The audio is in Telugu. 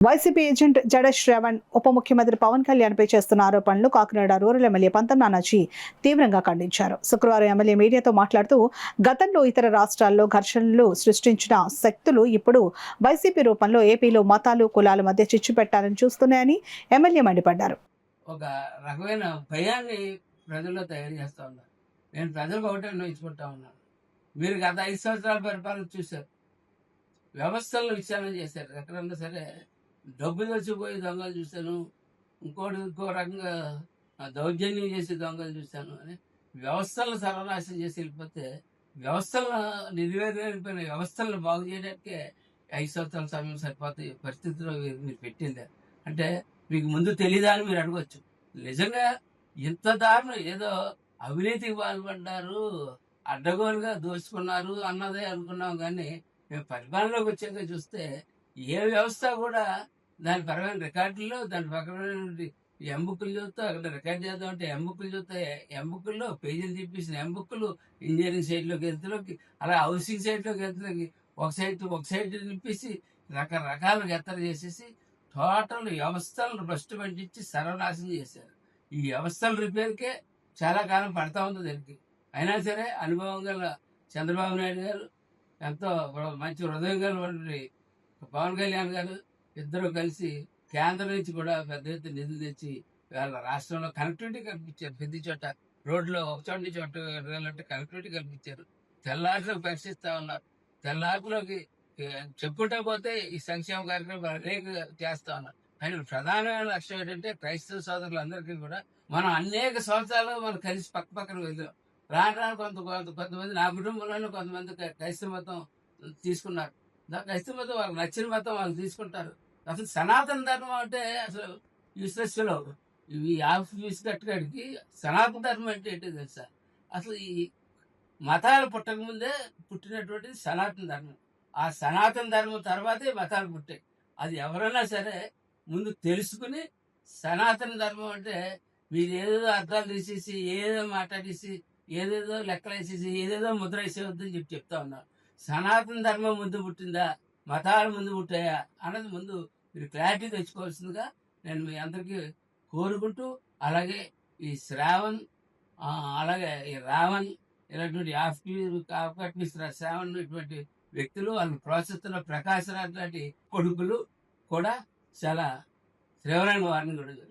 వైసీపీ ఏజెంట్ జడ శ్రవణ్ ఉప ముఖ్యమంత్రి పవన్ కళ్యాణ్ పై చేస్తున్న ఆరోపణలు కాకినాడ రూరల్ ఎమ్మెల్యే పంతం నానాజీ తీవ్రంగా ఖండించారు. శుక్రవారం ఎమ్మెల్యే మీడియాతో మాట్లాడుతూ గతంలో ఇతర రాష్ట్రాల్లో ఘర్షణలు సృష్టించిన శక్తులు ఇప్పుడు వైసీపీ రూపంలో ఏపీలో మతాలు కులాల మధ్య చిచ్చు పెట్టాలని చూస్తున్నాయని ఎమ్మెల్యే మండిపడ్డారు. ఒక రకమైన భయాన్ని ప్రజల్లో తయారు చేస్తా ఉన్నారు. నేను ప్రజలకు ఒకటే నిర్ణయించుకుంటా ఉన్నాను. మీరు గత 5 సంవత్సరాల పరిపాలన చూశారు. వ్యవస్థలను విచారణ చేశారు. ఎక్కడన్నా సరే డబ్బులు వచ్చిపోయి దొంగలు చూశాను, ఇంకో రకంగా దౌర్జన్యం చేసి దొంగలు చూశాను అని వ్యవస్థలను సర్వనాశనం చేసి వెళ్ళిపోతే వ్యవస్థలను నిర్వీర్యమైపోయిన వ్యవస్థలను బాగు చేయడానికే 5 సంవత్సరాల సమయం సరిపోతే పరిస్థితిలో మీరు పెట్టింది. అంటే మీకు ముందు తెలీదా అని మీరు అడగచ్చు. నిజంగా ఇంత దారుణం ఏదో అవినీతికి పాల్పడ్డారు, అడ్డగోలుగా దోచుకున్నారు అన్నదే అనుకున్నాం. కానీ మేము పరిపాలనలోకి వచ్చాక చూస్తే ఏ వ్యవస్థ కూడా దాని పరమైన రికార్డుల్లో దాని పక్కన ఎంబుక్కులు చూస్తే అక్కడ రికార్డ్ చేద్దాం అంటే ఎంబుక్కులు చూస్తే ఎంబుక్కుల్లో పేజీలు తీపిసిన ఎంబుక్కులు ఇంజనీరింగ్ సైడ్లోకి ఎత్తులోకి అలా హౌసింగ్ సైడ్లోకి ఎత్తులోకి ఒక సైడ్ నింపేసి రకరకాలుగా ఎత్తర చేసేసి టోటల్ వ్యవస్థలను భ్రష్టు పట్టించి సర్వనాశనం చేశారు. ఈ వ్యవస్థల రిపేర్కే చాలా కాలం పడతా ఉంది దానికి. అయినా సరే అనుభవం గల చంద్రబాబు నాయుడు గారు, ఎంతో మంచి హృదయం గల పవన్ కళ్యాణ్ గారు ఇద్దరు కలిసి కేంద్రం నుంచి కూడా పెద్ద ఎత్తున నిధులు తెచ్చి వాళ్ళ రాష్ట్రంలో కనెక్టివిటీ కల్పించారు. ప్రతి చోట రోడ్లో ఒక చోట నుంచి చోట వెళ్ళాలంటే కనెక్టివిటీ కల్పించారు. తెల్లారులోకి పరిశీలిస్తా ఉన్నారు. తెల్లారులోకి చెప్పుకుంటా పోతే ఈ సంక్షేమ కార్యక్రమం అనేక చేస్తా ఉన్నారు. కానీ ప్రధానమైన లక్ష్యం ఏంటంటే క్రైస్తవ సోదరులందరికీ కూడా మనం అనేక సంవత్సరాలు మనం కలిసి పక్కన వెళ్ళాం. రాను కొంతమంది నా కుటుంబంలోనే కొంతమంది క్రైస్తవ మతం తీసుకున్నారు. క్రైస్తవ మతం వాళ్ళకి నచ్చిన మతం వాళ్ళు తీసుకుంటారు. అసలు సనాతన ధర్మం అంటే అసలు యూస్లెస్లో ఇవి ఆఫీస్ కట్టుకాడికి సనాతన ధర్మం అంటే ఏంటో తెలుసా? అసలు ఈ మతాలు పుట్టకముందే పుట్టినటువంటిది సనాతన ధర్మం. ఆ సనాతన ధర్మం తర్వాతే మతాలు పుట్టాయి. అది ఎవరైనా సరే ముందు తెలుసుకుని సనాతన ధర్మం అంటే మీరు ఏదేదో అర్థాలు తీసేసి ఏదేదో మాట్లాడేసి ఏదేదో లెక్కలు వేసేసి ఏదేదో ముద్ర వేసేవద్దని చెప్తా ఉన్నారు. సనాతన ధర్మం ముందు పుట్టిందా, మతాలు ముందు పుట్టాయా అన్నది ముందు మీరు క్లారిటీ తెచ్చుకోవాల్సిందిగా నేను మీ అందరికీ కోరుకుంటూ, అలాగే ఈ శ్రావణ్ అలాగే ఈ రావణ్ ఇలాంటి ఆఫ్కట్ శ్రావణ్ ఇటువంటి వ్యక్తులు వాళ్ళు ప్రోత్సహిస్తున్న ప్రకాశ్ రాజ్ లాంటి కొడుకులు కూడా చాలా తీవ్రంగా వారిని కూడా